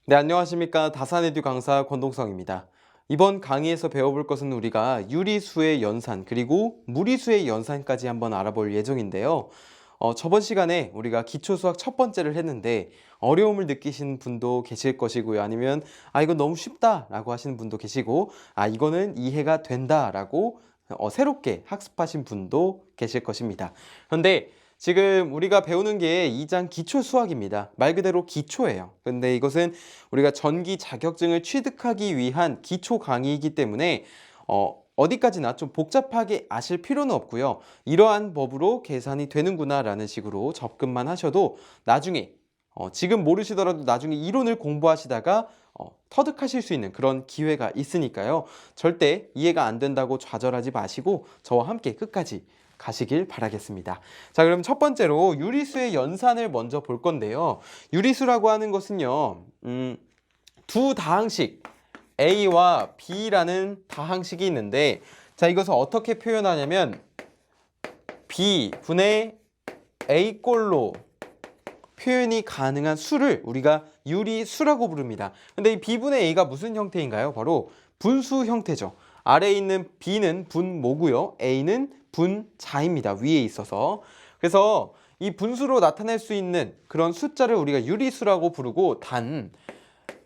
네, 안녕하십니까. 다산에듀 강사 권동성입니다. 이번 강의에서 배워볼 것은 우리가 유리수의 연산 그리고 무리수의 연산까지 한번 알아볼 예정인데요. 저번 시간에 우리가 기초수학 첫 번째를 했는데 어려움을 느끼시는 분도 계실 것이고요. 아니면 이건 너무 쉽다 라고 하시는 분도 계시고 이거는 이해가 된다 라고 새롭게 학습하신 분도 계실 것입니다. 그런데 지금 우리가 배우는 게 2장 기초 수학입니다. 말 그대로 기초예요. 근데 이것은 우리가 전기 자격증을 취득하기 위한 기초 강의이기 때문에 어디까지나 좀 복잡하게 아실 필요는 없고요. 이러한 법으로 계산이 되는구나 라는 식으로 접근만 하셔도 나중에 지금 모르시더라도 나중에 이론을 공부하시다가 터득하실 수 있는 그런 기회가 있으니까요. 절대 이해가 안 된다고 좌절하지 마시고 저와 함께 끝까지 가시길 바라겠습니다. 자, 그럼 첫 번째로 유리수의 연산을 먼저 볼 건데요. 유리수라고 하는 것은요, 두 다항식 A와 B라는 다항식이 있는데, 자, 이것을 어떻게 표현하냐면 B분의 A꼴로 표현이 가능한 수를 우리가 유리수라고 부릅니다. 근데 이 B분의 A가 무슨 형태인가요? 바로 분수 형태죠. 아래에 있는 B는 분모고요. A는 분자입니다. 위에 있어서. 그래서 이 분수로 나타낼 수 있는 그런 숫자를 우리가 유리수라고 부르고, 단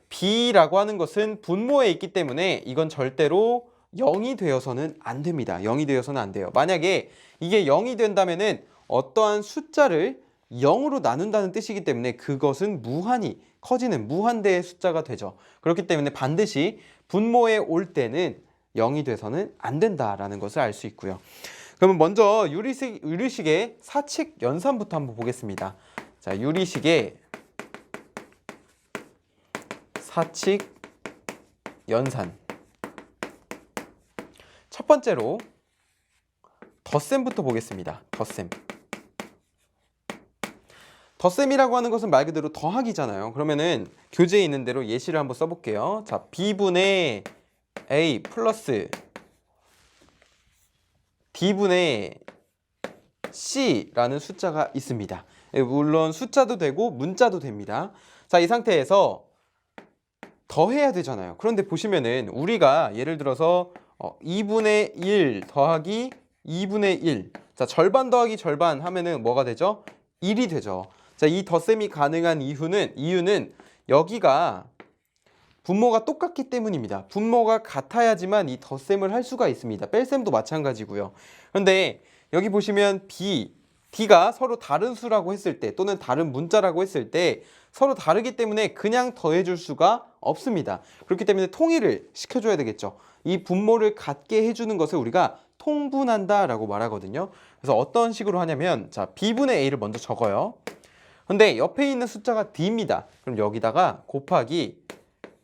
B라고 하는 것은 분모에 있기 때문에 이건 절대로 0이 되어서는 안 됩니다. 0이 되어서는 안 돼요. 만약에 이게 0이 된다면은 어떠한 숫자를 0으로 나눈다는 뜻이기 때문에 그것은 무한히 커지는 무한대의 숫자가 되죠. 그렇기 때문에 반드시 분모에 올 때는 0이 돼서는 안 된다라는 것을 알 수 있고요. 그러면 먼저 유리식의 사칙 연산부터 한번 보겠습니다. 자, 유리식의 사칙 연산. 첫 번째로 덧셈부터 보겠습니다. 덧셈. 덧셈이라고 하는 것은 말 그대로 더하기잖아요. 그러면은 교재에 있는 대로 예시를 한번 써볼게요. 자, B분의 A 플러스 D분의 C라는 숫자가 있습니다. 물론 숫자도 되고 문자도 됩니다. 자, 이 상태에서 더해야 되잖아요. 그런데 보시면은 우리가 예를 들어서 2분의 1 더하기 2분의 1. 자, 절반 더하기 절반 하면은 뭐가 되죠? 1이 되죠. 자, 이 덧셈이 가능한 이유는 여기가 분모가 똑같기 때문입니다. 분모가 같아야지만 이 덧셈을 할 수가 있습니다. 뺄셈도 마찬가지고요. 그런데 여기 보시면 D가 서로 다른 수라고 했을 때 또는 다른 문자라고 했을 때 서로 다르기 때문에 그냥 더해줄 수가 없습니다. 그렇기 때문에 통일을 시켜줘야 되겠죠. 이 분모를 같게 해주는 것을 우리가 통분한다 라고 말하거든요. 그래서 어떤 식으로 하냐면, 자, B분의 A를 먼저 적어요. 근데 옆에 있는 숫자가 D입니다. 그럼 여기다가 곱하기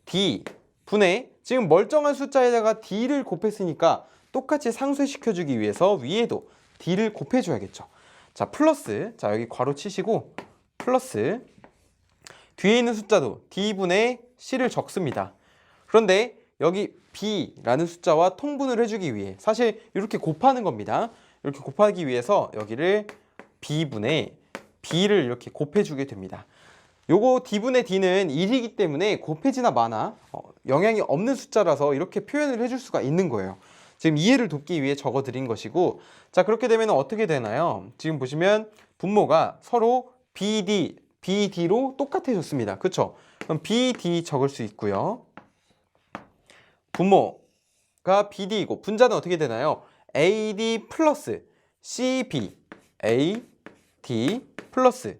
D분의, 지금 멀쩡한 숫자에다가 D를 곱했으니까 똑같이 상쇄시켜주기 위해서 위에도 D를 곱해줘야겠죠. 자, 플러스, 자, 여기 괄호 치시고 플러스 뒤에 있는 숫자도 D분의 C를 적습니다. 그런데 여기 B라는 숫자와 통분을 해주기 위해 사실 이렇게 곱하는 겁니다. 이렇게 곱하기 위해서 여기를 B분의 B를 이렇게 곱해주게 됩니다. 요거 D분의 D는 1이기 때문에 곱해지나 마나 영향이 없는 숫자라서 이렇게 표현을 해줄 수가 있는 거예요. 지금 이해를 돕기 위해 적어드린 것이고, 자, 그렇게 되면 어떻게 되나요? 지금 보시면 분모가 서로 BD로 똑같아졌습니다. 그쵸? 그럼 BD 적을 수 있고요. 분모가 BD이고 분자는 어떻게 되나요? AD 플러스 CB, AD 플러스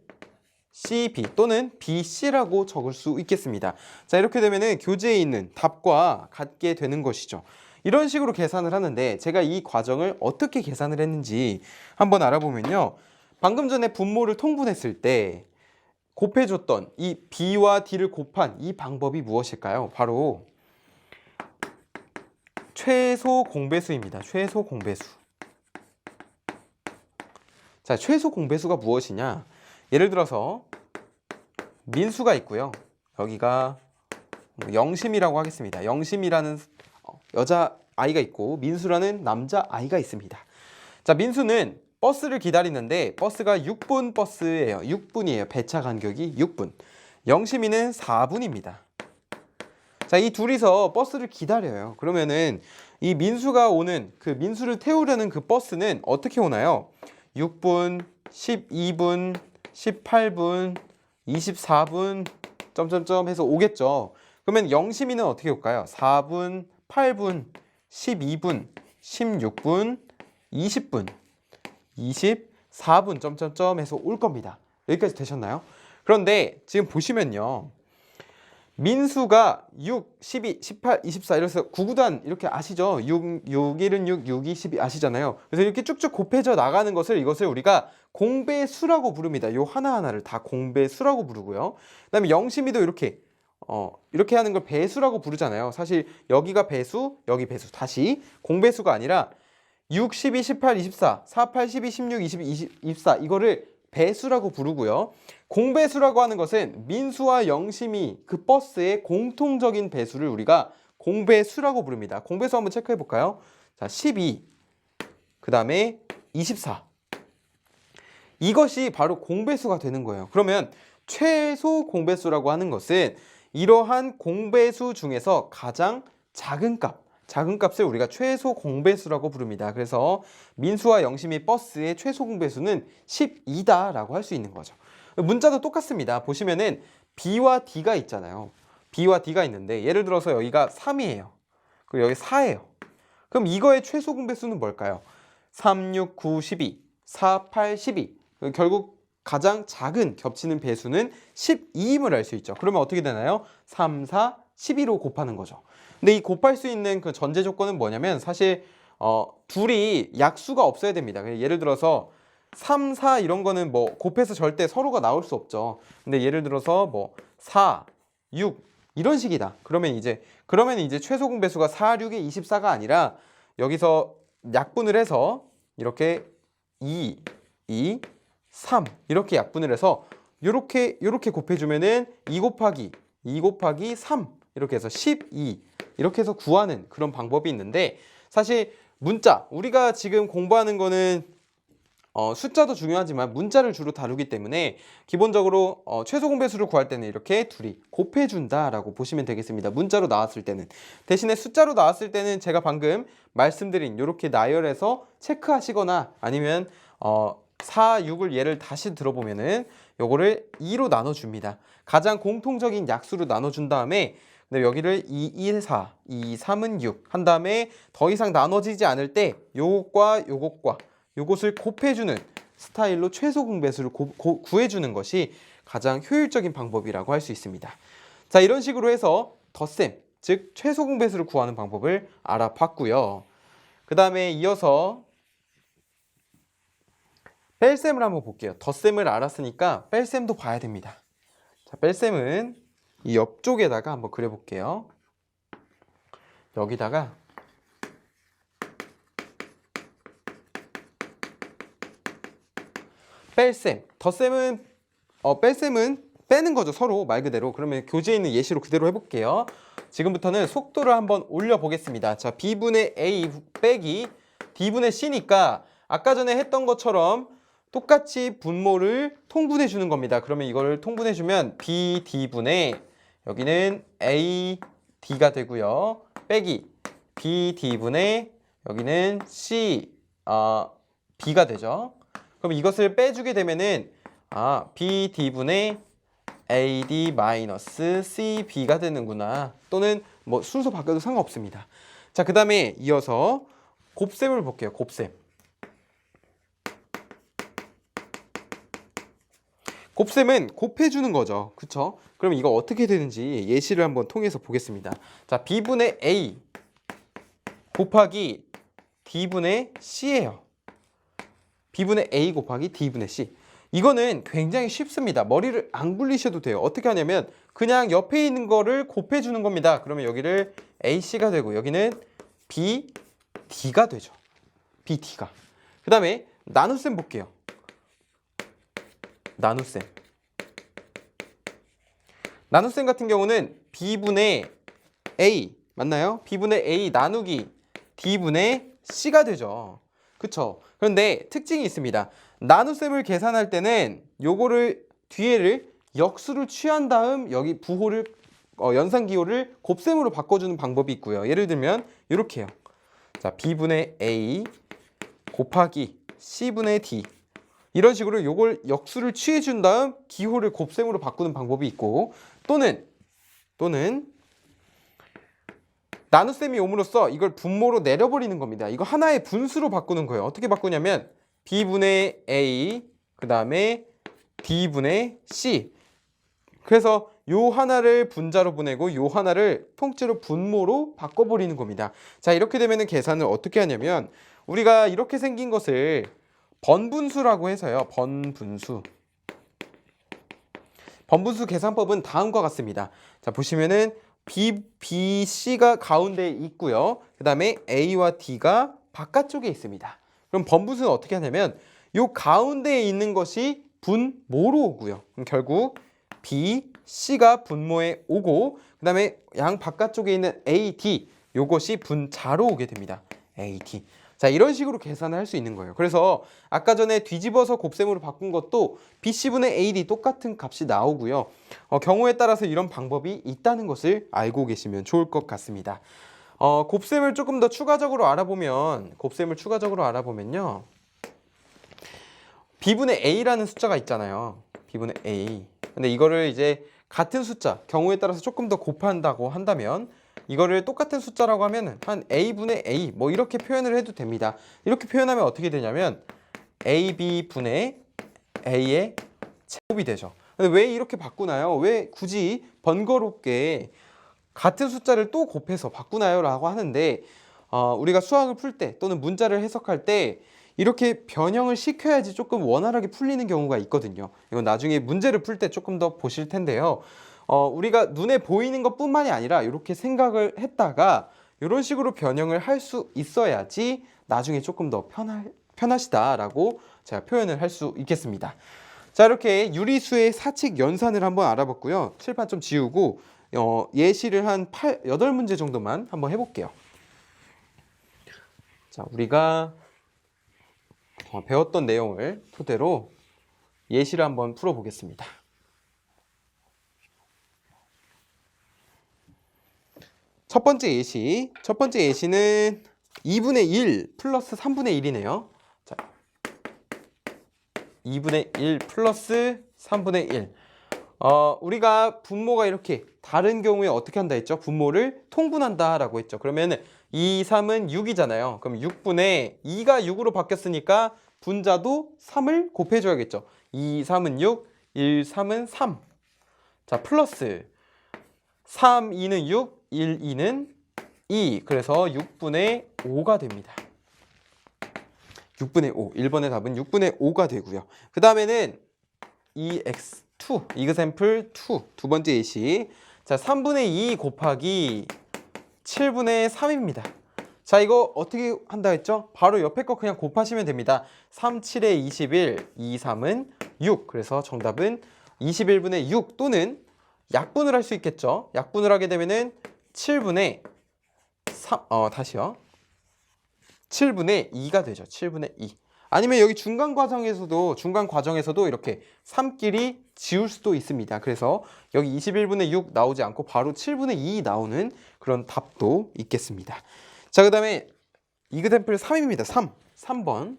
CB 또는 BC라고 적을 수 있겠습니다. 자, 이렇게 되면은 교재에 있는 답과 같게 되는 것이죠. 이런 식으로 계산을 하는데 제가 이 과정을 어떻게 계산을 했는지 한번 알아보면요. 방금 전에 분모를 통분했을 때 곱해줬던 이 B와 D를 곱한 이 방법이 무엇일까요? 바로 최소 공배수입니다. 최소 공배수. 자, 최소 공배수가 무엇이냐? 예를 들어서 민수가 있고요. 여기가 영심이라고 하겠습니다. 영심이라는 여자 아이가 있고 민수라는 남자 아이가 있습니다. 자, 민수는 버스를 기다리는데 버스가 6분 버스예요. 6분이에요. 배차 간격이 6분. 영심이는 4분입니다. 자, 이 둘이서 버스를 기다려요. 그러면은 이 민수가 오는 그 민수를 태우려는 그 버스는 어떻게 오나요? 6분, 12분, 18분, 24분 점점점 해서 오겠죠. 그러면 영심이는 어떻게 올까요? 4분, 8분, 12분, 16분, 20분, 24분 점점점 해서 올 겁니다. 여기까지 되셨나요? 그런데 지금 보시면요. 민수가 6, 12, 18, 24 이래서 9구단 이렇게 아시죠? 6, 1은 6, 6, 2, 12 아시잖아요. 그래서 이렇게 쭉쭉 곱해져 나가는 것을 이것을 우리가 공배수라고 부릅니다. 요 하나하나를 다 공배수라고 부르고요. 그다음에 영심이도 이렇게 하는 걸 배수라고 부르잖아요. 사실 여기가 배수, 여기 배수. 다시 공배수가 아니라 6, 12, 18, 24, 4, 8, 12, 16, 22, 24 이거를 배수라고 부르고요. 공배수라고 하는 것은 민수와 영심이 그 버스의 공통적인 배수를 우리가 공배수라고 부릅니다. 공배수 한번 체크해 볼까요? 자, 12, 그 다음에 24. 이것이 바로 공배수가 되는 거예요. 그러면 최소 공배수라고 하는 것은 이러한 공배수 중에서 가장 작은 값을 우리가 최소 공배수라고 부릅니다. 그래서 민수와 영심이 버스의 최소 공배수는 12다라고 할 수 있는 거죠. 문자도 똑같습니다. 보시면은 B와 D가 있잖아요. B와 D가 있는데 예를 들어서 여기가 3이에요. 그리고 여기 4예요. 그럼 이거의 최소 공배수는 뭘까요? 3, 6, 9, 12, 4, 8, 12. 결국 가장 작은 겹치는 배수는 12임을 알 수 있죠. 그러면 어떻게 되나요? 3, 4, 12로 곱하는 거죠. 근데 이 곱할 수 있는 그 전제 조건은 뭐냐면 사실 둘이 약수가 없어야 됩니다. 예를 들어서 3, 4 이런 거는 뭐 곱해서 절대 서로가 나올 수 없죠. 근데 예를 들어서 뭐 4, 6 이런 식이다. 그러면 이제 최소 공배수가 4, 6에 24가 아니라 여기서 약분을 해서 이렇게 2, 3 이렇게 약분을 해서 요렇게 곱해주면은 2 곱하기 3 이렇게 해서 12 이렇게 해서 구하는 그런 방법이 있는데 사실 문자 우리가 지금 공부하는 거는 숫자도 중요하지만 문자를 주로 다루기 때문에 기본적으로 최소 공배수를 구할 때는 이렇게 둘이 곱해준다라고 보시면 되겠습니다. 문자로 나왔을 때는. 대신에 숫자로 나왔을 때는 제가 방금 말씀드린 이렇게 나열해서 체크하시거나 아니면 4, 6을 예를 다시 들어보면은 요거를 2로 나눠줍니다. 가장 공통적인 약수로 나눠준 다음에 근데 여기를 2, 1, 4, 2, 3은 6 한 다음에 더 이상 나눠지지 않을 때 요것과 요것을 곱해주는 스타일로 최소 공배수를 구해주는 것이 가장 효율적인 방법이라고 할 수 있습니다. 자, 이런 식으로 해서 덧셈, 즉 최소 공배수를 구하는 방법을 알아봤고요. 그 다음에 이어서 뺄셈을 한번 볼게요. 덧셈을 알았으니까 뺄셈도 봐야 됩니다. 자, 뺄셈은 이 옆쪽에다가 한번 그려볼게요. 여기다가 뺄셈, 덧셈은 뺄셈은 빼는 거죠. 서로 말 그대로. 그러면 교재에 있는 예시로 그대로 해볼게요. 지금부터는 속도를 한번 올려보겠습니다. 자, B분의 A 빼기 D분의 C니까 아까 전에 했던 것처럼 똑같이 분모를 통분해 주는 겁니다. 그러면 이걸 통분해 주면 BD분의 여기는 AD가 되고요. 빼기 BD분의 여기는 B가 되죠. 그럼 이것을 빼주게 되면은 BD분의 AD-CB가 되는구나. 또는 뭐 순서 바뀌어도 상관없습니다. 자, 그 다음에 이어서 곱셈을 볼게요. 곱셈. 곱셈은 곱해주는 거죠. 그쵸? 그럼 이거 어떻게 되는지 예시를 한번 통해서 보겠습니다. 자, B분의 A 곱하기 D분의 C예요. B분의 A 곱하기 D분의 C. 이거는 굉장히 쉽습니다. 머리를 안 굴리셔도 돼요. 어떻게 하냐면 그냥 옆에 있는 거를 곱해주는 겁니다. 그러면 여기를 AC가 되고 여기는 BD가 되죠. BD가. 그 다음에 나눗셈 볼게요. 나눗셈. 나눗셈 같은 경우는 B분의 A 맞나요? B분의 A 나누기 D분의 C가 되죠. 그쵸? 그런데 특징이 있습니다. 나눗셈을 계산할 때는 요거를 뒤에를 역수를 취한 다음 여기 부호를 연산기호를 곱셈으로 바꿔주는 방법이 있고요. 예를 들면 이렇게 해요. 자, B분의 A 곱하기 C분의 D, 이런 식으로 요걸 역수를 취해준 다음 기호를 곱셈으로 바꾸는 방법이 있고, 또는 나눗셈이 옴으로써 이걸 분모로 내려버리는 겁니다. 이거 하나의 분수로 바꾸는 거예요. 어떻게 바꾸냐면 B분의 A 그 다음에 D분의 C, 그래서 요 하나를 분자로 보내고 요 하나를 통째로 분모로 바꿔버리는 겁니다. 자, 이렇게 되면 계산을 어떻게 하냐면 우리가 이렇게 생긴 것을 번분수라고 해서요. 번분수 계산법은 다음과 같습니다. 자, 보시면은 BC가 가운데에 있고요. 그 다음에 A와 D가 바깥쪽에 있습니다. 그럼 번분수는 어떻게 하냐면 요 가운데에 있는 것이 분모로 오고요. 그럼 결국 BC가 분모에 오고, 그 다음에 양 바깥쪽에 있는 AD, 요것이 분자로 오게 됩니다. AD. 자, 이런 식으로 계산을 할 수 있는 거예요. 그래서 아까 전에 뒤집어서 곱셈으로 바꾼 것도 BC분의 AD 똑같은 값이 나오고요. 경우에 따라서 이런 방법이 있다는 것을 알고 계시면 좋을 것 같습니다. 곱셈을 조금 더 추가적으로 알아보면요. B분의 A라는 숫자가 있잖아요. B분의 A. 근데 이거를 이제 같은 숫자, 경우에 따라서 조금 더 곱한다고 한다면 이거를 똑같은 숫자라고 하면 한 A분의 A 뭐 이렇게 표현을 해도 됩니다. 이렇게 표현하면 어떻게 되냐면 AB분의 A의 제곱이 되죠. 근데 왜 이렇게 바꾸나요? 왜 굳이 번거롭게 같은 숫자를 또 곱해서 바꾸나요? 라고 하는데 우리가 수학을 풀 때 또는 문자를 해석할 때 이렇게 변형을 시켜야지 조금 원활하게 풀리는 경우가 있거든요. 이건 나중에 문제를 풀 때 조금 더 보실 텐데요. 우리가 눈에 보이는 것뿐만이 아니라 이렇게 생각을 했다가 이런 식으로 변형을 할 수 있어야지 나중에 조금 더 편하시다라고 제가 표현을 할 수 있겠습니다. 자, 이렇게 유리수의 사칙 연산을 한번 알아봤고요. 칠판 좀 지우고 예시를 한 8문제 정도만 한번 해볼게요. 자, 우리가 배웠던 내용을 토대로 예시를 한번 풀어보겠습니다. 첫 번째 예시는 2분의 1 플러스 3분의 1이네요. 자, 2분의 1 플러스 3분의 1. 우리가 분모가 이렇게 다른 경우에 어떻게 한다 했죠? 분모를 통분한다 라고 했죠. 그러면 2, 3은 6이잖아요. 그럼 6분의 2가 6으로 바뀌었으니까 분자도 3을 곱해줘야겠죠. 2, 3은 6, 1, 3은 3. 자, 플러스 3, 2는 6, 1, 2는 2. 그래서 6분의 5가 됩니다. 6분의 5. 1번의 답은 6분의 5가 되고요. 그 다음에는 EX2, example 2, 두 번째 예시. 자, 3분의 2 곱하기 7분의 3입니다. 자, 이거 어떻게 한다 했죠? 바로 옆에 거 그냥 곱하시면 됩니다. 3, 7에 21, 2, 3은 6. 그래서 정답은 21분의 6 또는 약분을 할 수 있겠죠. 약분을 하게 되면은 7분의 3, 다시요. 7분의 2가 되죠. 7분의 2. 아니면 여기 중간 과정에서도 이렇게 3끼리 지울 수도 있습니다. 그래서 여기 21분의 6 나오지 않고 바로 7분의 2 나오는 그런 답도 있겠습니다. 자, 그 다음에 example 3입니다. 3번.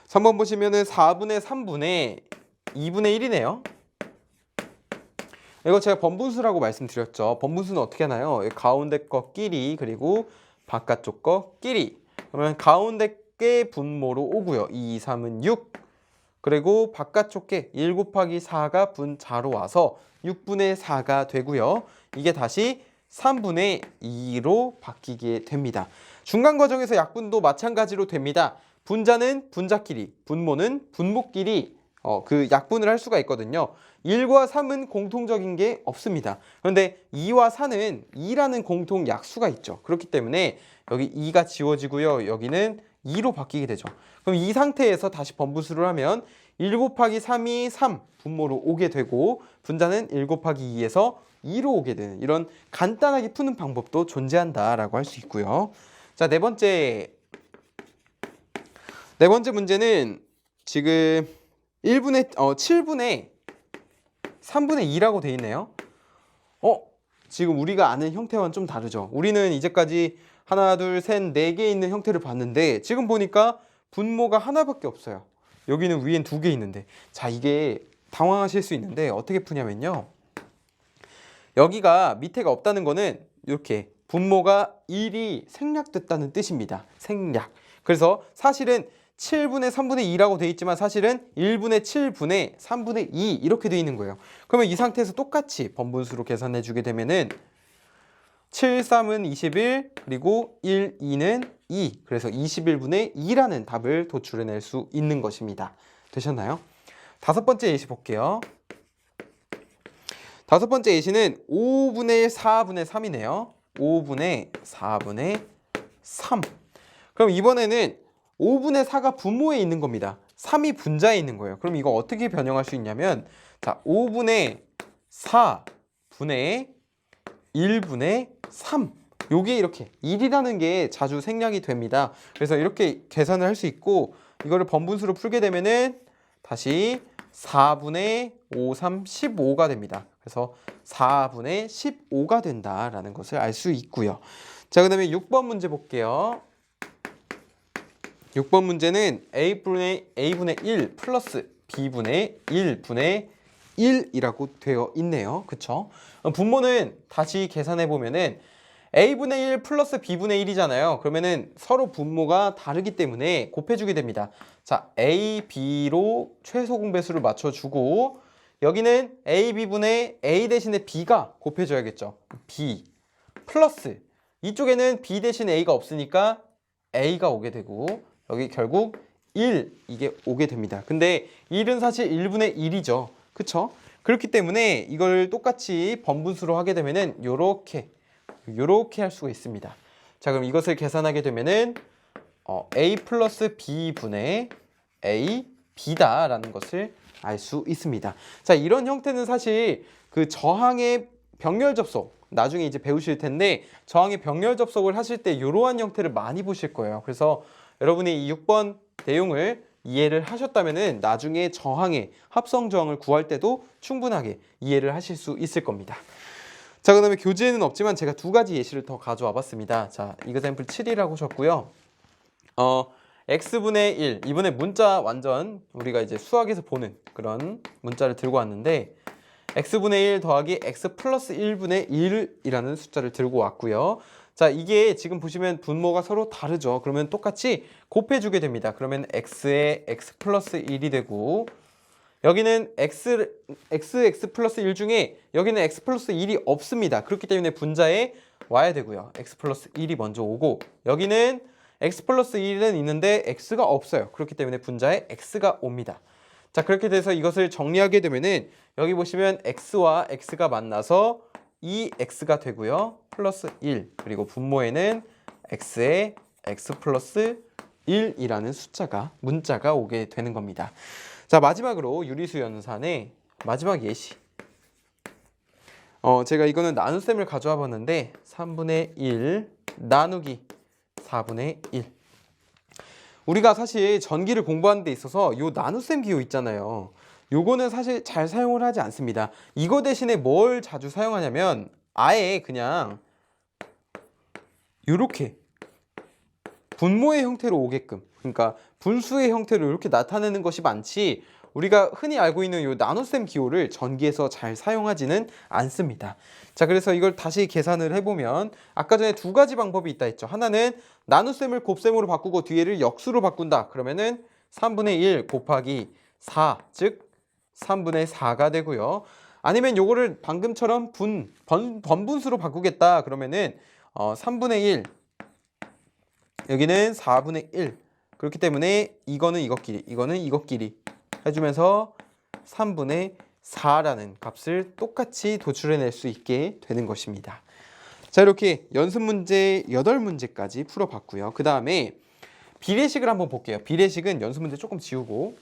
3번 보시면은 4분의 3분의 2분의 1이네요. 이거 제가 번분수라고 말씀드렸죠. 번분수는 어떻게 하나요? 가운데 거끼리 그리고 바깥쪽 거끼리. 그러면 가운데 게 분모로 오고요. 2, 3은 6. 그리고 바깥쪽 게 1 곱하기 4가 분자로 와서 6분의 4가 되고요. 이게 다시 3분의 2로 바뀌게 됩니다. 중간 과정에서 약분도 마찬가지로 됩니다. 분자는 분자끼리, 분모는 분모끼리 그 약분을 할 수가 있거든요. 1과 3은 공통적인 게 없습니다. 그런데 2와 4는 2라는 공통 약수가 있죠. 그렇기 때문에 여기 2가 지워지고요. 여기는 2로 바뀌게 되죠. 그럼 이 상태에서 다시 번분수를 하면 1 곱하기 3이 3 분모로 오게 되고 분자는 1 곱하기 2에서 2로 오게 되는 이런 간단하게 푸는 방법도 존재한다라고 할 수 있고요. 자, 네 번째 문제는 지금 7분의 3분의 2라고 돼 있네요. 지금 우리가 아는 형태와는 좀 다르죠. 우리는 이제까지 하나, 둘, 셋, 네 개 있는 형태를 봤는데 지금 보니까 분모가 하나밖에 없어요. 여기는 위엔 2개 있는데. 자, 이게 당황하실 수 있는데 어떻게 푸냐면요. 여기가 밑에가 없다는 거는 이렇게 분모가 1이 생략됐다는 뜻입니다. 생략. 그래서 사실은 7분의 3분의 2라고 되어 있지만 사실은 1분의 7분의 3분의 2 이렇게 되어 있는 거예요. 그러면 이 상태에서 똑같이 번분수로 계산해 주게 되면은 7, 3은 21 그리고 1, 2는 2 그래서 21분의 2라는 답을 도출해낼 수 있는 것입니다. 되셨나요? 다섯 번째 예시 볼게요. 다섯 번째 예시는 5분의 4분의 3이네요. 5분의 4분의 3. 그럼 이번에는 5분의 4가 분모에 있는 겁니다. 3이 분자에 있는 거예요. 그럼 이거 어떻게 변형할 수 있냐면 자, 5분의 4분의 1분의 3. 요게 이렇게 1이라는 게 자주 생략이 됩니다. 그래서 이렇게 계산을 할 수 있고 이거를 번분수로 풀게 되면은 다시 4분의 5, 3, 15가 됩니다. 그래서 4분의 15가 된다라는 것을 알 수 있고요. 자, 그다음에 6번 문제 볼게요. 6번 문제는 A분의 1 플러스 B분의 1분의 1이라고 되어 있네요. 그쵸? 분모는 다시 계산해 보면은 A분의 1 플러스 B분의 1이잖아요. 그러면은 서로 분모가 다르기 때문에 곱해주게 됩니다. 자, A, B로 최소 공배수를 맞춰주고 여기는 A, B분의 A 대신에 B가 곱해줘야겠죠. B 플러스 이쪽에는 B 대신 A가 없으니까 A가 오게 되고 여기 결국 1 이게 오게 됩니다. 근데 1은 사실 1분의 1이죠. 그쵸? 그렇기 때문에 이걸 똑같이 번분수로 하게 되면은 요렇게 할 수가 있습니다. 자, 그럼 이것을 계산하게 되면은 A 플러스 B분의 A, B다라는 것을 알 수 있습니다. 자, 이런 형태는 사실 그 저항의 병렬 접속 나중에 이제 배우실 텐데 저항의 병렬 접속을 하실 때 이러한 형태를 많이 보실 거예요. 그래서 여러분이 이 6번 내용을 이해를 하셨다면은 나중에 저항의 합성 저항을 구할 때도 충분하게 이해를 하실 수 있을 겁니다. 자, 그다음에 교재에는 없지만 제가 두 가지 예시를 더 가져와 봤습니다. 자, example 7이라고 하셨고요. x분의 1 이번에 문자 완전 우리가 이제 수학에서 보는 그런 문자를 들고 왔는데 x분의 1 더하기 x 플러스 1분의 1이라는 숫자를 들고 왔고요. 자, 이게 지금 보시면 분모가 서로 다르죠. 그러면 똑같이 곱해주게 됩니다. 그러면 x에 x 플러스 1이 되고 여기는 x 플러스 1 중에 여기는 x 플러스 1이 없습니다. 그렇기 때문에 분자에 와야 되고요. x 플러스 1이 먼저 오고 여기는 x 플러스 1은 있는데 x가 없어요. 그렇기 때문에 분자에 x가 옵니다. 자, 그렇게 돼서 이것을 정리하게 되면은 여기 보시면 x와 x가 만나서 2x가 되고요. 플러스 1 그리고 분모에는 x에 x 플러스 1이라는 문자가 오게 되는 겁니다. 자, 마지막으로 유리수 연산의 마지막 예시. 제가 이거는 나눗셈을 가져와 봤는데 3분의 1 나누기 4분의 1. 우리가 사실 전기를 공부하는 데 있어서 요 나눗셈 기호 있잖아요. 요거는 사실 잘 사용을 하지 않습니다. 이거 대신에 뭘 자주 사용하냐면 아예 그냥 요렇게 분모의 형태로 오게끔, 그러니까 분수의 형태로 이렇게 나타내는 것이 많지 우리가 흔히 알고 있는 요 나눗셈 기호를 전기에서 잘 사용하지는 않습니다. 자, 그래서 이걸 다시 계산을 해보면 아까 전에 두 가지 방법이 있다 했죠. 하나는 나눗셈을 곱셈으로 바꾸고 뒤에를 역수로 바꾼다. 그러면은 3분의 1 곱하기 4, 즉 3분의 4가 되고요. 아니면 요거를 방금처럼 번분수로 바꾸겠다. 그러면은 3분의 1 여기는 4분의 1 그렇기 때문에 이거는 이것끼리 해주면서 3분의 4라는 값을 똑같이 도출해낼 수 있게 되는 것입니다. 자, 이렇게 연습 문제 8문제까지 풀어봤고요. 그 다음에 비례식을 한번 볼게요. 비례식은 연습 문제 조금 지우고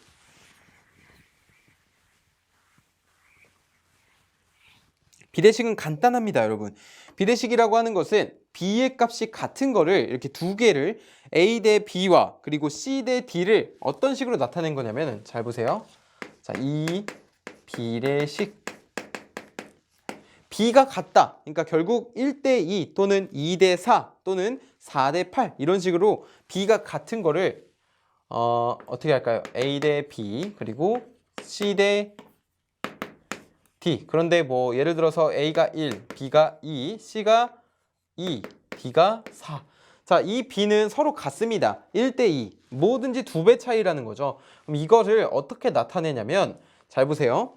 비례식은 간단합니다, 여러분. 비례식이라고 하는 것은 b의 값이 같은 거를 이렇게 두 개를 a 대 b와 그리고 c 대 d를 어떤 식으로 나타낸 거냐면 잘 보세요. 자, 이 비례식 B가 같다. 그러니까 결국 1대2 또는 2대4 또는 4대8 이런 식으로 B가 같은 거를 어떻게 할까요? A 대 B 그리고 C 대 D. 그런데 뭐 예를 들어서 A가 1, B가 2, C가 2, D가 4. 자, 이 B는 서로 같습니다. 1대2. 뭐든지 2배 차이라는 거죠. 그럼 이거를 어떻게 나타내냐면 잘 보세요.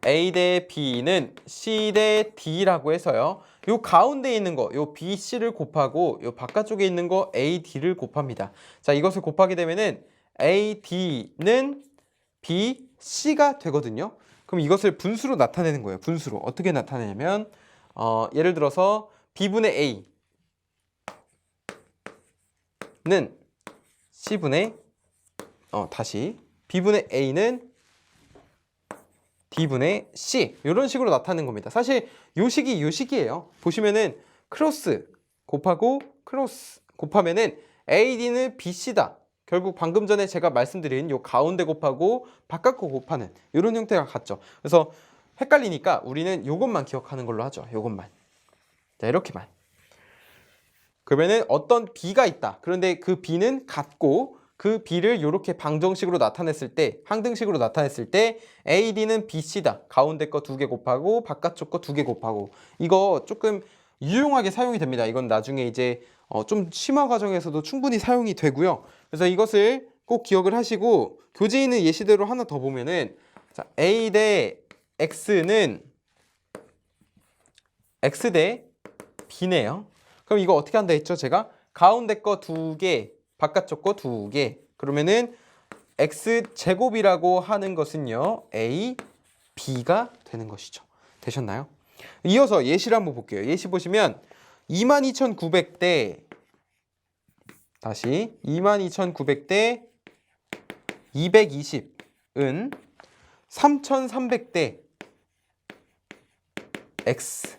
A 대 B는 C 대 D라고 해서요. 요 가운데 있는 거, 요 BC를 곱하고 요 바깥쪽에 있는 거 AD를 곱합니다. 자, 이것을 곱하게 되면은 AD는 BC가 되거든요. 그럼 이것을 분수로 나타내는 거예요. 분수로. 어떻게 나타내냐면 예를 들어서 B분의 A는 C분의 다시 B분의 A는 D분의 C 이런 식으로 나타내는 겁니다. 사실 요 식이 요 식이에요. 보시면은 크로스 곱하고 크로스 곱하면은 AD는 BC다. 결국 방금 전에 제가 말씀드린 요 가운데 곱하고 바깥거 곱하는 이런 형태가 같죠. 그래서 헷갈리니까 우리는 요것만 기억하는 걸로 하죠. 요것만. 자, 이렇게만. 그러면은 어떤 B가 있다. 그런데 그 B는 같고 그 B를 이렇게 방정식으로 나타냈을 때, 항등식으로 나타냈을 때 AD는 BC다. 가운데 거 2개 곱하고 바깥쪽 거 2개 곱하고 이거 조금 유용하게 사용이 됩니다. 이건 나중에 이제 좀 심화 과정에서도 충분히 사용이 되고요. 그래서 이것을 꼭 기억을 하시고 교재에 있는 예시대로 하나 더 보면은 자, A 대 X는 X 대 B네요. 그럼 이거 어떻게 한다 했죠? 제가 가운데 거 2개 바깥쪽 거 2개 그러면은 x제곱이라고 하는 것은요 a, b가 되는 것이죠. 되셨나요? 이어서 예시를 한번 볼게요. 예시 보시면 22,900대 다시 22,900대 220은 3,300대 x.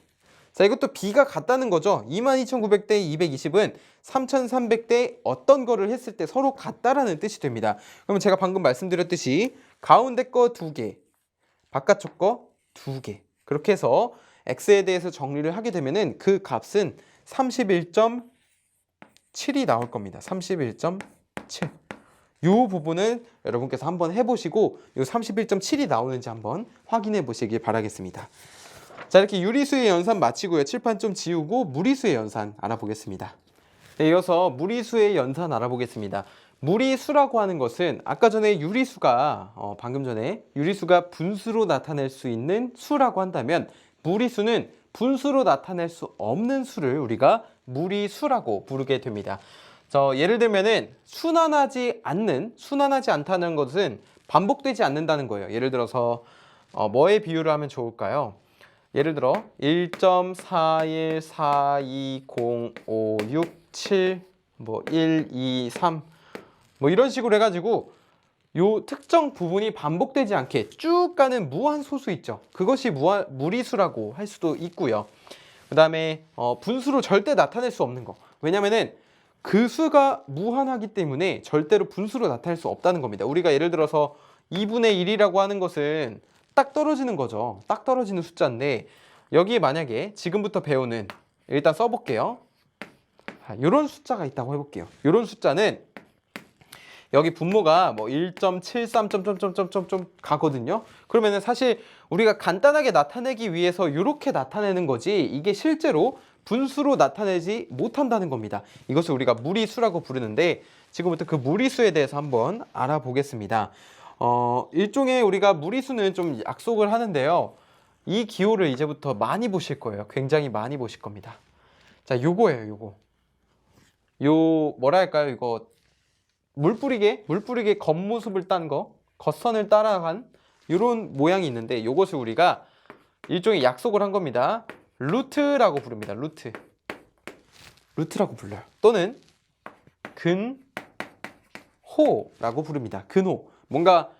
자, 이것도 B가 같다는 거죠. 22,900대 220은 3,300대 어떤 거를 했을 때 서로 같다라는 뜻이 됩니다. 그러면 제가 방금 말씀드렸듯이 가운데 거 2개, 바깥쪽 거 2개. 그렇게 해서 x에 대해서 정리를 하게 되면은 그 값은 31.7이 나올 겁니다. 31.7. 요 부분은 여러분께서 한번 해보시고 요 31.7이 나오는지 한번 확인해 보시길 바라겠습니다. 자, 이렇게 유리수의 연산 마치고요. 칠판 좀 지우고 무리수의 연산 알아보겠습니다. 네, 이어서 무리수의 연산 알아보겠습니다. 무리수라고 하는 것은 아까 전에 유리수가 방금 전에 유리수가 분수로 나타낼 수 있는 수라고 한다면 무리수는 분수로 나타낼 수 없는 수를 우리가 무리수라고 부르게 됩니다. 예를 들면은 순환하지 않다는 것은 반복되지 않는다는 거예요. 예를 들어서 뭐에 비유를 하면 좋을까요? 예를 들어 1.41420567 뭐 1, 2, 3 뭐 이런 식으로 해가지고 요 특정 부분이 반복되지 않게 쭉 가는 무한소수 있죠. 그것이 무리수라고 할 수도 있고요. 그 다음에 분수로 절대 나타낼 수 없는 거. 왜냐면은 그 수가 무한하기 때문에 절대로 분수로 나타낼 수 없다는 겁니다. 우리가 예를 들어서 2분의 1이라고 하는 것은 딱 떨어지는 거죠. 딱 떨어지는 숫자인데 여기에 만약에 지금부터 배우는 일단 써볼게요. 이런 숫자가 있다고 해볼게요. 이런 숫자는 여기 분모가 뭐 1.73 가거든요. 그러면은 사실 우리가 간단하게 나타내기 위해서 이렇게 나타내는 거지 이게 실제로 분수로 나타내지 못한다는 겁니다. 이것을 우리가 무리수라고 부르는데 지금부터 그 무리수에 대해서 한번 알아보겠습니다. 일종의 우리가 무리수는 좀 약속을 하는데요. 이 기호를 이제부터 많이 보실 거예요. 굉장히 많이 보실 겁니다. 자, 요거예요, 요거. 뭐랄까요, 이거. 물 뿌리게 겉모습을 딴 거, 겉선을 따라간 이런 모양이 있는데 요것을 우리가 일종의 약속을 한 겁니다. 루트라고 부릅니다. 루트라고 불러요. 또는 근호라고 부릅니다. 근호. 뭔가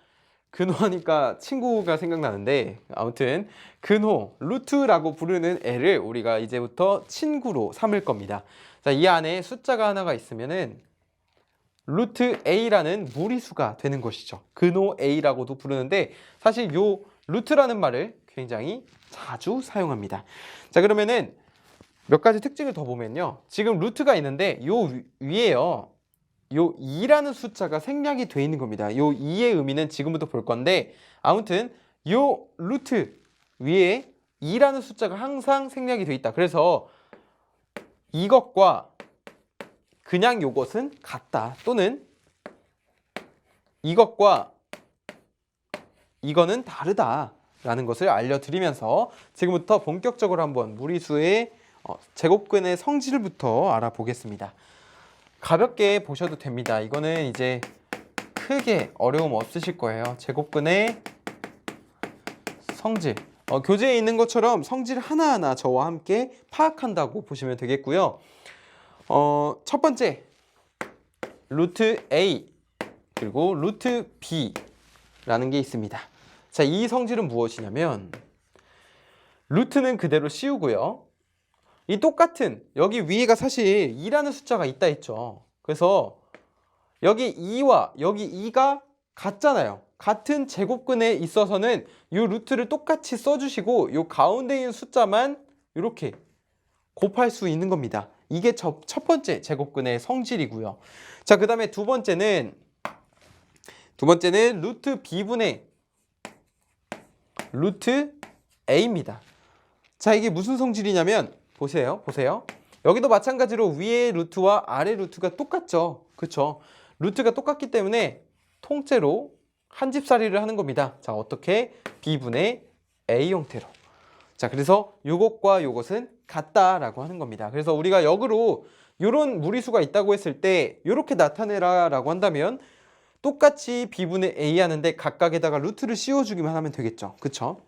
근호하니까 친구가 생각나는데 아무튼 근호, 루트라고 부르는 애를 우리가 이제부터 친구로 삼을 겁니다. 자, 이 안에 숫자가 하나가 있으면은 루트 A라는 무리수가 되는 것이죠. 근호 A라고도 부르는데 사실 요 루트라는 말을 굉장히 자주 사용합니다. 자, 그러면은 몇 가지 특징을 더 보면요. 지금 루트가 있는데 요 위에요. 요 2라는 숫자가 생략이 돼 있는 겁니다. 요 2의 의미는 지금부터 볼 건데 아무튼 요 루트 위에 2라는 숫자가 항상 생략이 돼 있다. 그래서 이것과 그냥 요것은 같다. 또는 이것과 이거는 다르다 라는 것을 알려드리면서 지금부터 본격적으로 한번 무리수의 제곱근의 성질부터 알아보겠습니다. 가볍게 보셔도 됩니다. 이거는 이제 크게 어려움 없으실 거예요. 제곱근의 성질. 교재에 있는 것처럼 성질 하나하나 저와 함께 파악한다고 보시면 되겠고요. 첫 번째, 루트 A 그리고 루트 B라는 게 있습니다. 자, 이 성질은 무엇이냐면 루트는 그대로 씌우고요. 이 똑같은 여기 위에가 사실 2라는 숫자가 있다 했죠. 그래서 여기 2와 여기 2가 같잖아요. 같은 제곱근에 있어서는 이 루트를 똑같이 써주시고 이 가운데 있는 숫자만 이렇게 곱할 수 있는 겁니다. 이게 첫 번째 제곱근의 성질이고요. 자, 그 다음에 두 번째는 루트 B분의 루트 A입니다. 자, 이게 무슨 성질이냐면 보세요. 여기도 마찬가지로 위에 루트와 아래 루트가 똑같죠. 그쵸? 루트가 똑같기 때문에 통째로 한 집살이를 하는 겁니다. 자, 어떻게? B분의 A 형태로. 자, 그래서 요것과 요것은 같다라고 하는 겁니다. 그래서 우리가 역으로 요런 무리수가 있다고 했을 때 요렇게 나타내라 라고 한다면 똑같이 B분의 A 하는데 각각에다가 루트를 씌워주기만 하면 되겠죠. 그쵸?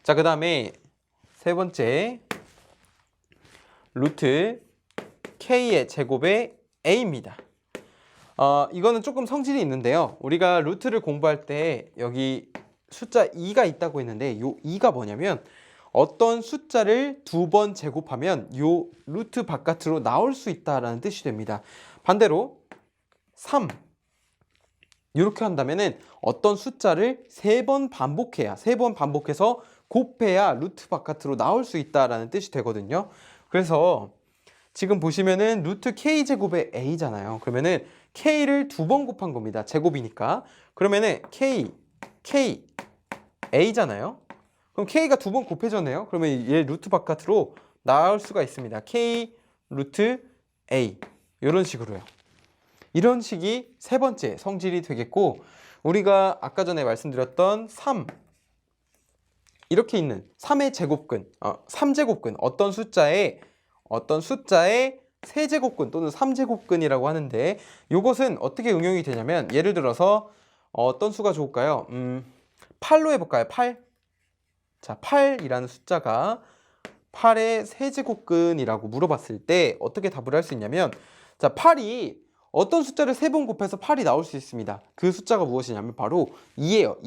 자, 그 다음에 세 번째 루트 K의 제곱의 A입니다. 이거는 조금 성질이 있는데요. 우리가 루트를 공부할 때 여기 숫자 2가 있다고 했는데 요 2가 뭐냐면 어떤 숫자를 2번 제곱하면 요 루트 바깥으로 나올 수 있다라는 뜻이 됩니다. 반대로 3 이렇게 한다면은 어떤 숫자를 3번 반복해서 곱해야 루트 바깥으로 나올 수 있다라는 뜻이 되거든요. 그래서 지금 보시면은 루트 K 제곱의 A잖아요. 그러면은 K를 2번 곱한 겁니다. 제곱이니까. 그러면은 K A잖아요. 그럼 K가 2번 곱해졌네요. 그러면 얘 루트 바깥으로 나올 수가 있습니다. K 루트 A 이런 식으로요. 이런 식이 세 번째 성질이 되겠고 우리가 아까 전에 말씀드렸던 3 이렇게 있는 3의 제곱근, 3제곱근 어떤 숫자의 세제곱근 또는 3제곱근이라고 하는데 이것은 어떻게 응용이 되냐면 예를 들어서 어떤 수가 좋을까요? 8로 해볼까요? 8. 자, 8이라는 숫자가 8의 세제곱근이라고 물어봤을 때 어떻게 답을 할 수 있냐면 자, 8이 어떤 숫자를 3번 곱해서 8이 나올 수 있습니다. 그 숫자가 무엇이냐면 바로 2예요.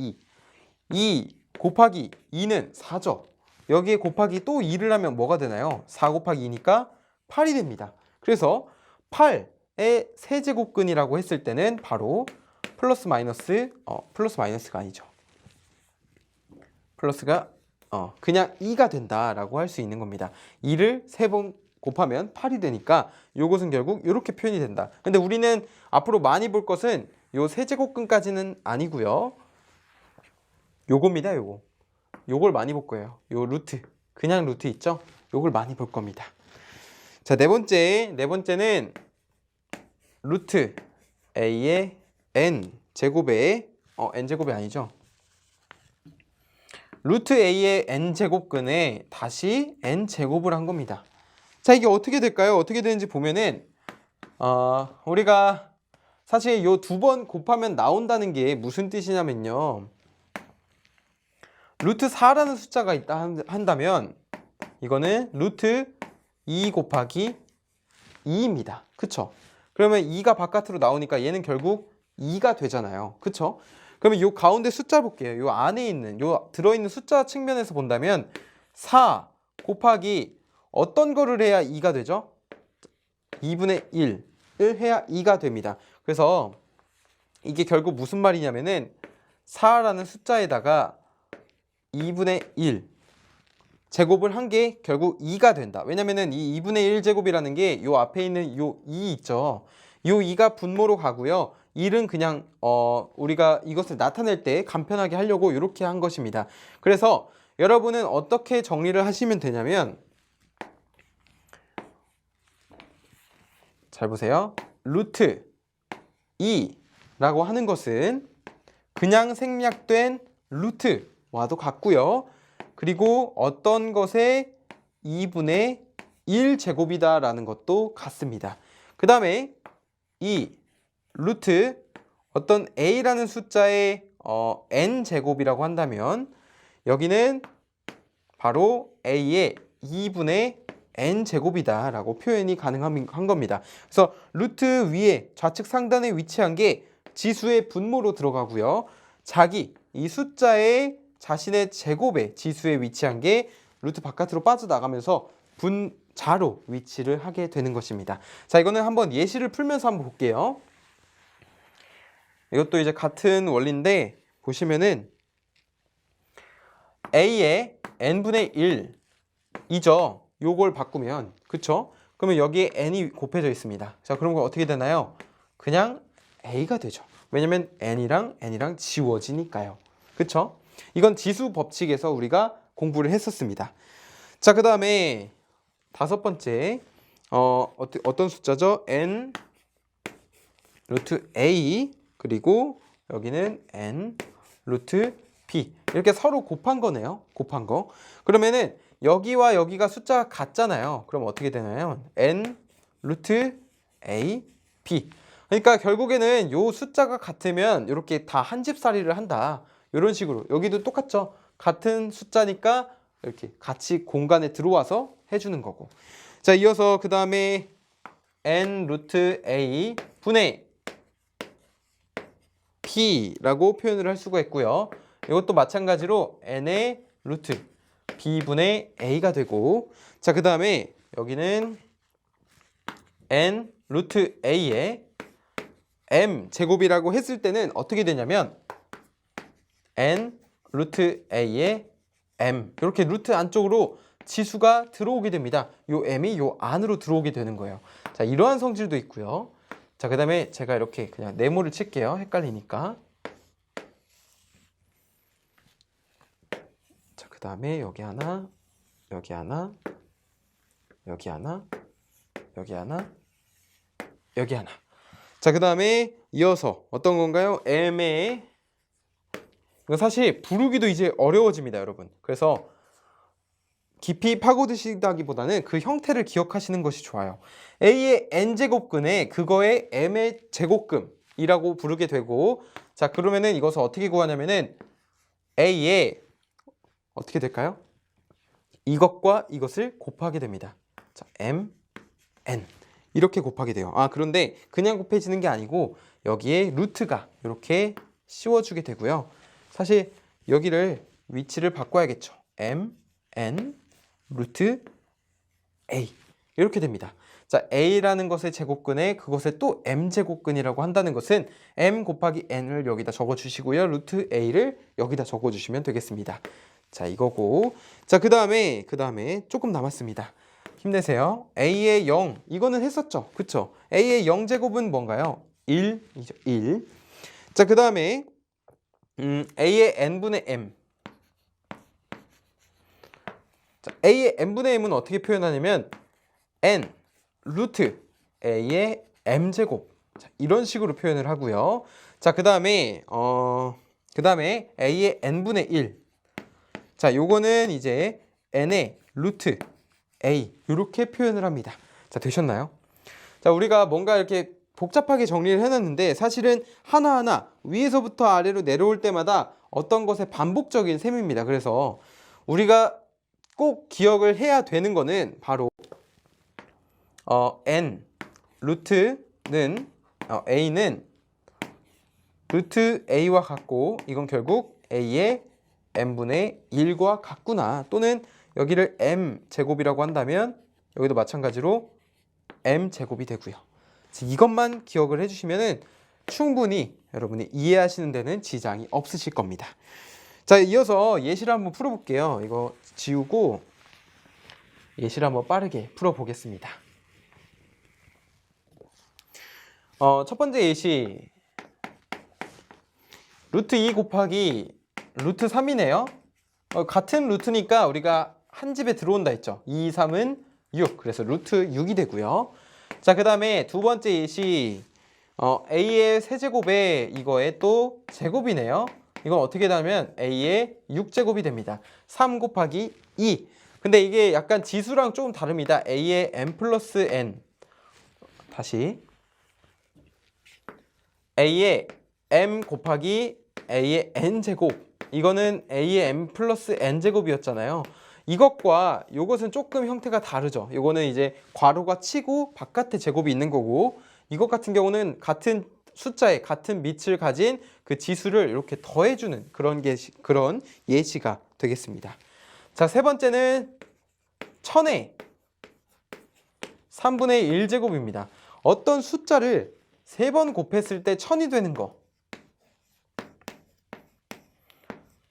2 곱하기 2는 4죠. 여기에 곱하기 또 2를 하면 뭐가 되나요? 4 곱하기 2니까 8이 됩니다. 그래서 8의 세제곱근이라고 했을 때는 바로 플러스 마이너스가 아니죠. 플러스가 그냥 2가 된다라고 할 수 있는 겁니다. 2를 3번 곱하면 8이 되니까 요것은 결국 이렇게 표현이 된다. 근데 우리는 앞으로 많이 볼 것은 요 세제곱근까지는 아니고요. 요겁니다. 요걸 많이 볼 거예요. 요 루트, 그냥 루트 있죠? 요걸 많이 볼 겁니다. 자, 네 번째는 루트 A의 N 제곱의 N 제곱이 아니죠. 루트 A의 N 제곱근에 다시 N 제곱을 한 겁니다. 자, 이게 어떻게 될까요? 어떻게 되는지 보면은 우리가 사실 요 2번 곱하면 나온다는 게 무슨 뜻이냐면요. 루트 4라는 숫자가 있다 한다면 이거는 루트 2 곱하기 2입니다. 그쵸? 그러면 2가 바깥으로 나오니까 얘는 결국 2가 되잖아요. 그쵸? 그러면 요 가운데 숫자 볼게요. 요 안에 있는 요 들어있는 숫자 측면에서 본다면 4 곱하기 어떤 거를 해야 2가 되죠? 2분의 1을 해야 2가 됩니다. 그래서 이게 결국 무슨 말이냐면은 4라는 숫자에다가 2분의 1 제곱을 한 게 결국 2가 된다. 왜냐면은 이 2분의 1 제곱이라는 게 요 앞에 있는 요 2 있죠. 요 2가 분모로 가고요. 1은 그냥 우리가 이것을 나타낼 때 간편하게 하려고 이렇게 한 것입니다. 그래서 여러분은 어떻게 정리를 하시면 되냐면, 잘 보세요. 루트 2라고 하는 것은 그냥 생략된 루트와도 같고요. 그리고 어떤 것의 2분의 1 제곱이다 라는 것도 같습니다. 그 다음에 이 루트 어떤 a라는 숫자의 n 제곱이라고 한다면 여기는 바로 a의 2분의 n 제곱이다 라고 표현이 가능한 겁니다. 그래서 루트 위에 좌측 상단에 위치한 게 지수의 분모로 들어가고요. 이 숫자의 자신의 제곱의 지수에 위치한 게 루트 바깥으로 빠져나가면서 분자로 위치를 하게 되는 것입니다. 자, 이거는 한번 예시를 풀면서 한번 볼게요. 이것도 이제 같은 원리인데 보시면은 a의 n분의 1이죠. 요걸 바꾸면, 그쵸? 그러면 여기에 n이 곱해져 있습니다. 자, 그럼 어떻게 되나요? 그냥 a가 되죠. 왜냐면 n이랑 지워지니까요. 그쵸? 이건 지수 법칙에서 우리가 공부를 했었습니다. 자, 그 다음에 다섯 번째 어떤 숫자죠? n 루트 a 그리고 여기는 n 루트 b 이렇게 서로 곱한 거네요. 곱한 거. 그러면은 여기와 여기가 숫자가 같잖아요. 그럼 어떻게 되나요? n 루트 a b. 그러니까 결국에는 요 숫자가 같으면 이렇게 다 한 집살이를 한다. 이런 식으로. 여기도 똑같죠. 같은 숫자니까 이렇게 같이 공간에 들어와서 해주는 거고. 자, 이어서 그 다음에 n 루트 a 분의 b라고 표현을 할 수가 있고요. 이것도 마찬가지로 n의 루트 b분의 a가 되고, 자, 그 다음에 여기는 n 루트 a의 m 제곱이라고 했을 때는 어떻게 되냐면 n 루트 a의 m 이렇게 루트 안쪽으로 지수가 들어오게 됩니다. 요 m이 요 안으로 들어오게 되는 거예요. 자, 이러한 성질도 있고요. 자, 그 다음에 제가 이렇게 그냥 네모를 칠게요. 헷갈리니까. 자, 그 다음에 여기 하나, 여기 하나, 여기 하나, 여기 하나, 여기 하나. 자, 그 다음에 이어서 어떤 건가요? m의, 이거 사실 부르기도 이제 어려워집니다, 여러분. 그래서 깊이 파고드시다기보다는 그 형태를 기억하시는 것이 좋아요. a의 n제곱근에 그거의 m의 제곱근이라고 부르게 되고, 자, 그러면은 이것을 어떻게 구하냐면은 a의 어떻게 될까요? 이것과 이것을 곱하게 됩니다. 자, m, n 이렇게 곱하게 돼요. 아, 그런데 그냥 곱해지는 게 아니고 여기에 루트가 이렇게 씌워주게 되고요. 사실 여기를 위치를 바꿔야겠죠. m, n, 루트 a 이렇게 됩니다. 자, a라는 것의 제곱근에 그것의 또 m제곱근이라고 한다는 것은 m 곱하기 n을 여기다 적어주시고요. 루트 a를 여기다 적어주시면 되겠습니다. 자, 이거고. 자, 그 다음에 조금 남았습니다. 힘내세요. a의 0 이거는 했었죠. 그쵸? a의 0제곱은 뭔가요? 1이죠. 1. 자, 그 다음에 a의 n분의 m. 자, a의 n분의 m은 어떻게 표현하냐면 n 루트 a의 m제곱. 자, 이런 식으로 표현을 하고요. 자, 그 다음에 a의 n분의 1. 자, 요거는 이제 n의 루트 a 이렇게 표현을 합니다. 자, 되셨나요? 자, 우리가 뭔가 이렇게 복잡하게 정리를 해놨는데 사실은 하나하나 위에서부터 아래로 내려올 때마다 어떤 것의 반복적인 셈입니다. 그래서 우리가 꼭 기억을 해야 되는 거는 바로 n 루트는 a는 루트 a와 같고 이건 결국 a의 m분의 1과 같구나. 또는 여기를 m제곱이라고 한다면 여기도 마찬가지로 m제곱이 되고요. 이것만 기억을 해주시면 충분히 여러분이 이해하시는 데는 지장이 없으실 겁니다. 자, 이어서 예시를 한번 풀어볼게요. 이거 지우고 예시를 한번 빠르게 풀어보겠습니다. 첫 번째 예시 루트 2 곱하기 루트 3이네요. 같은 루트니까 우리가 한 집에 들어온다 했죠. 2, 3은 6. 그래서 루트 6이 되고요. 자, 그 다음에 두 번째 예시 a의 세제곱에 이거의 또 제곱이네요. 이건 어떻게 되냐면 a의 6제곱이 됩니다. 3 곱하기 2. 근데 이게 약간 지수랑 조금 다릅니다. a의 n 플러스 n. 다시 a의 m 곱하기 a의 n제곱. 이거는 a의 m 플러스 n제곱이었잖아요. 이것과 이것은 조금 형태가 다르죠. 이거는 이제 괄호가 치고 바깥에 제곱이 있는 거고, 이것 같은 경우는 같은 숫자에 같은 밑을 가진 그 지수를 이렇게 더해주는 그런 예시가 되겠습니다. 자, 세 번째는 1000의 3분의 1제곱입니다. 어떤 숫자를 3번 곱했을 때 1000이 되는 거.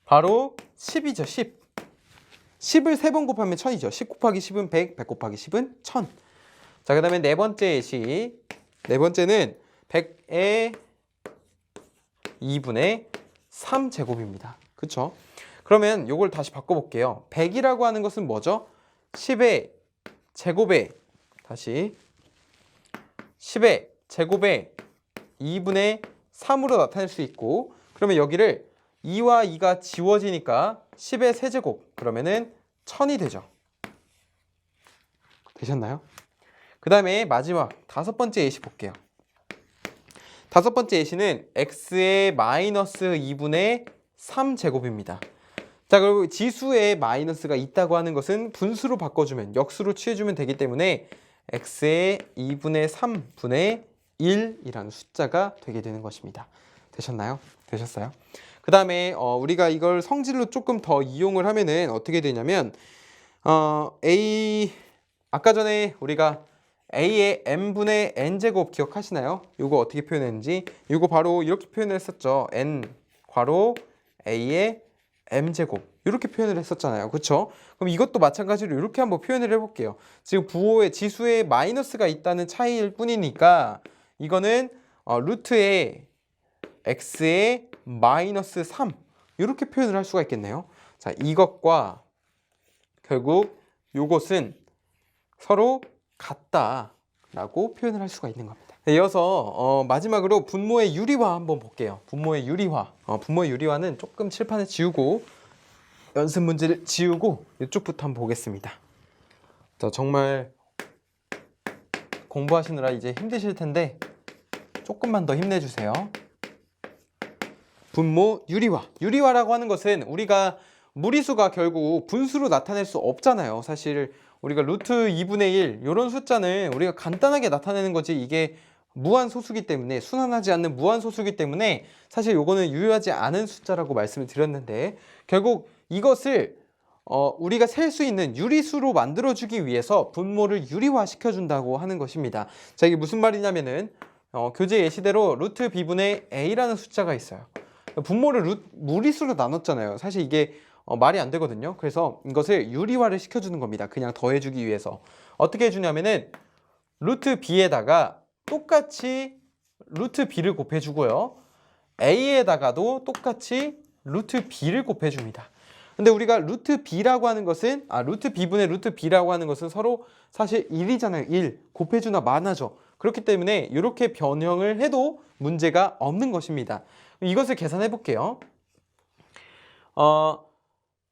바로 10이죠. 10. 10을 3번 곱하면 1000이죠. 10 곱하기 10은 100, 100 곱하기 10은 1000. 자, 그 다음에 네 번째 예시. 네 번째는 100의 2분의 3제곱입니다. 그쵸? 그러면 이걸 다시 바꿔볼게요. 100이라고 하는 것은 뭐죠? 10의 제곱에, 다시 10의 제곱에 2분의 3으로 나타낼 수 있고, 그러면 여기를 2와 2가 지워지니까 10의 세제곱, 그러면은 1000이 되죠. 되셨나요? 그 다음에 마지막 다섯 번째 예시 볼게요. 다섯 번째 예시는 x의 마이너스 2분의 3제곱입니다. 자, 그리고 지수에 마이너스가 있다고 하는 것은 분수로 바꿔주면, 역수로 취해주면 되기 때문에 x의 2분의 3분의 1이라는 숫자가 되게 되는 것입니다. 되셨나요? 되셨어요? 그 다음에 우리가 이걸 성질로 조금 더 이용을 하면은 어떻게 되냐면 아까 전에 우리가 a의 n분의 n제곱 기억하시나요? 이거 어떻게 표현했는지, 이거 바로 이렇게 표현을 했었죠. n 괄호 a의 m제곱 이렇게 표현을 했었잖아요. 그렇죠? 그럼 이것도 마찬가지로 이렇게 한번 표현을 해볼게요. 지금 부호의 지수에 마이너스가 있다는 차이일 뿐이니까 이거는 루트의 x의 마이너스 3 이렇게 표현을 할 수가 있겠네요. 자, 이것과 결국 요것은 서로 같다라고 표현을 할 수가 있는 겁니다. 이어서 마지막으로 분모의 유리화 한번 볼게요. 분모의 유리화. 분모의 유리화는 조금 칠판을 지우고 연습 문제를 지우고 이쪽부터 한번 보겠습니다. 자, 정말 공부하시느라 이제 힘드실 텐데 조금만 더 힘내주세요. 분모 유리화. 유리화라고 하는 것은 우리가 무리수가 결국 분수로 나타낼 수 없잖아요. 사실 우리가 루트 2분의 1 이런 숫자는 우리가 간단하게 나타내는 거지, 이게 무한소수기 때문에, 순환하지 않는 무한소수기 때문에 사실 요거는 유효하지 않은 숫자라고 말씀을 드렸는데, 결국 이것을 우리가 셀 수 있는 유리수로 만들어주기 위해서 분모를 유리화 시켜준다고 하는 것입니다. 자, 이게 무슨 말이냐면은 교재 예시대로 루트 b분의 a라는 숫자가 있어요. 분모를 무리수로 나눴잖아요. 사실 이게 말이 안 되거든요. 그래서 이것을 유리화를 시켜주는 겁니다. 그냥 더해주기 위해서. 어떻게 해주냐면은 루트 b에다가 똑같이 루트 b를 곱해주고요. a에다가도 똑같이 루트 b를 곱해줍니다. 근데 우리가 루트 b라고 하는 것은 루트 b분의 루트 b라고 하는 것은 서로 사실 1이잖아요. 1. 곱해주나 마나죠. 그렇기 때문에 이렇게 변형을 해도 문제가 없는 것입니다. 이것을 계산해 볼게요.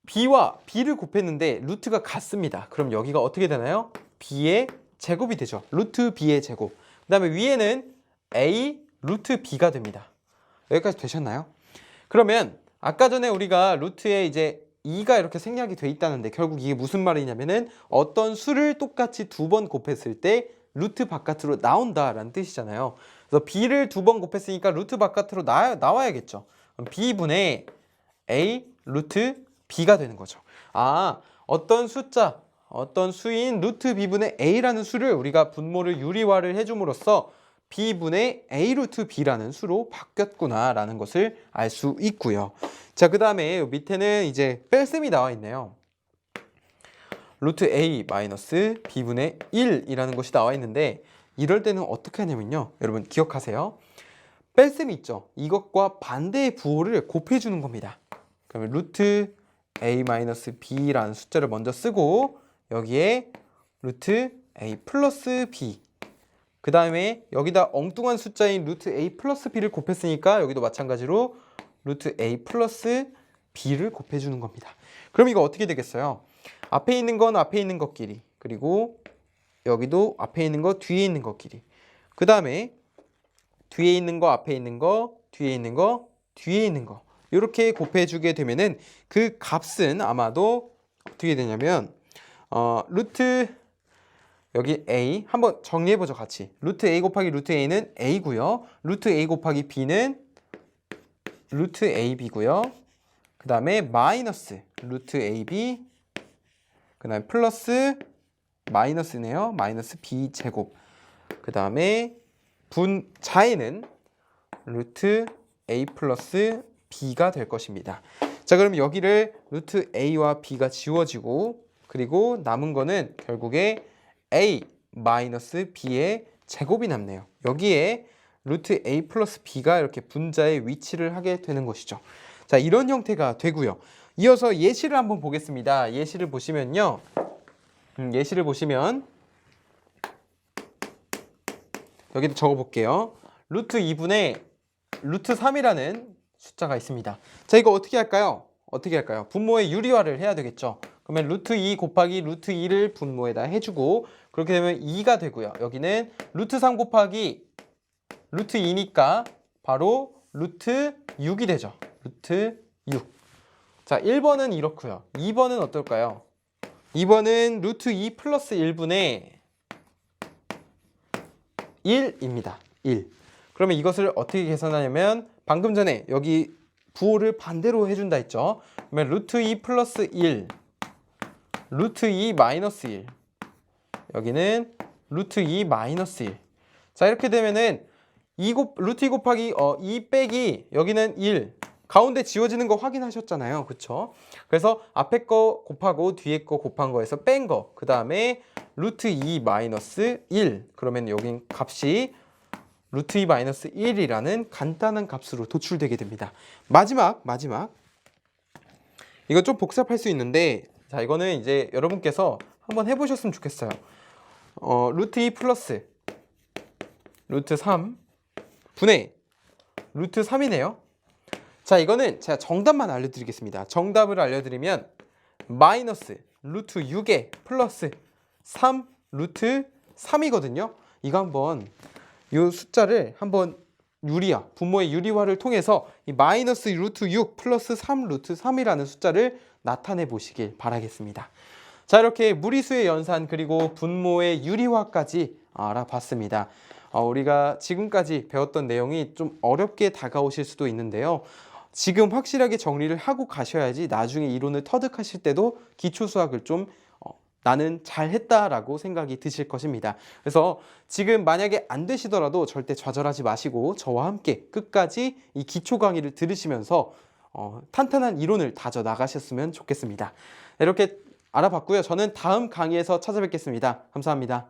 b와 b를 곱했는데 루트가 같습니다. 그럼 여기가 어떻게 되나요? b의 제곱이 되죠. 루트 b의 제곱. 그 다음에 위에는 a 루트 b가 됩니다. 여기까지 되셨나요? 그러면 아까 전에 우리가 루트에 이제 2가 이렇게 생략이 돼 있다는데, 결국 이게 무슨 말이냐면은 어떤 수를 똑같이 2번 곱했을 때 루트 바깥으로 나온다라는 뜻이잖아요. 그래서 b를 2번 곱했으니까 루트 바깥으로 나와야겠죠. 그럼 b분의 a 루트 b가 되는 거죠. 어떤 숫자, 어떤 수인 루트 b분의 a라는 수를 우리가 분모를 유리화를 해줌으로써 b분의 a 루트 b라는 수로 바뀌었구나 라는 것을 알 수 있고요. 자, 그 다음에 밑에는 이제 뺄셈이 나와 있네요. 루트 a 마이너스 b분의 1이라는 것이 나와 있는데 이럴 때는 어떻게 하냐면요. 여러분 기억하세요. 뺄셈이 있죠. 이것과 반대의 부호를 곱해주는 겁니다. 그러면 루트 a 마이너스 b라는 숫자를 먼저 쓰고 여기에 루트 a 플러스 b 그 다음에 여기다 엉뚱한 숫자인 루트 a 플러스 b를 곱했으니까 여기도 마찬가지로 루트 a 플러스 b를 곱해주는 겁니다. 그럼 이거 어떻게 되겠어요? 앞에 있는 건 앞에 있는 것끼리 그리고 여기도 앞에 있는 거 뒤에 있는 것끼리 그 다음에 뒤에 있는 거 앞에 있는 거 뒤에 있는 거 뒤에 있는 거 이렇게 곱해주게 되면은 그 값은 아마도 어떻게 되냐면 루트 여기 a 한번 정리해보죠 같이. 루트 a 곱하기 루트 a는 a고요. 루트 a 곱하기 b는 루트 ab고요. 그 다음에 마이너스 루트 ab 그 다음에 플러스 마이너스네요. 마이너스 b 제곱 그 다음에 분자에는 루트 a 플러스 b가 될 것입니다. 자 그럼 여기를 루트 a와 b가 지워지고 그리고 남은 거는 결국에 a 마이너스 b의 제곱이 남네요. 여기에 루트 a 플러스 b가 이렇게 분자의 위치를 하게 되는 것이죠. 자 이런 형태가 되고요. 이어서 예시를 한번 보겠습니다. 예시를 보시면요. 예시를 보시면 여기도 적어볼게요. 루트 2분의 루트 3이라는 숫자가 있습니다. 자 이거 어떻게 할까요? 어떻게 할까요? 분모의 유리화를 해야 되겠죠. 그러면 루트 2 곱하기 루트 2를 분모에다 해주고 그렇게 되면 2가 되고요. 여기는 루트 3 곱하기 루트 2니까 바로 루트 6이 되죠. 루트 6. 자 1번은 이렇고요. 2번은 어떨까요? 2번은 루트 2 플러스 1분의 1입니다. 1. 그러면 이것을 어떻게 계산하냐면 방금 전에 여기 부호를 반대로 해준다 했죠. 그러면 루트 2 플러스 1 루트 2 마이너스 1 여기는 루트 2 마이너스 1. 자 이렇게 되면은 루트 2 곱하기 2 빼기 여기는 1 가운데 지워지는 거 확인하셨잖아요. 그쵸? 그래서 앞에 거 곱하고 뒤에 거 곱한 거에서 뺀 거 그 다음에 루트 2 마이너스 1 그러면 여긴 값이 루트 2 마이너스 1이라는 간단한 값으로 도출되게 됩니다. 마지막 이거 좀 복잡할 수 있는데 자 이거는 이제 여러분께서 한번 해보셨으면 좋겠어요. 루트 2 플러스 루트 3 분의 루트 3이네요. 자 이거는 제가 정답만 알려드리겠습니다. 정답을 알려드리면 마이너스 루트 6에 플러스 3 루트 3이거든요. 이거 한번 이 숫자를 한번 유리화, 분모의 유리화를 통해서 이 마이너스 루트 6 플러스 3 루트 3이라는 숫자를 나타내 보시길 바라겠습니다. 자 이렇게 무리수의 연산 그리고 분모의 유리화까지 알아봤습니다. 우리가 지금까지 배웠던 내용이 좀 어렵게 다가오실 수도 있는데요. 지금 확실하게 정리를 하고 가셔야지 나중에 이론을 터득하실 때도 기초수학을 좀 나는 잘했다라고 생각이 드실 것입니다. 그래서 지금 만약에 안 되시더라도 절대 좌절하지 마시고 저와 함께 끝까지 이 기초 강의를 들으시면서 탄탄한 이론을 다져 나가셨으면 좋겠습니다. 이렇게 알아봤고요. 저는 다음 강의에서 찾아뵙겠습니다. 감사합니다.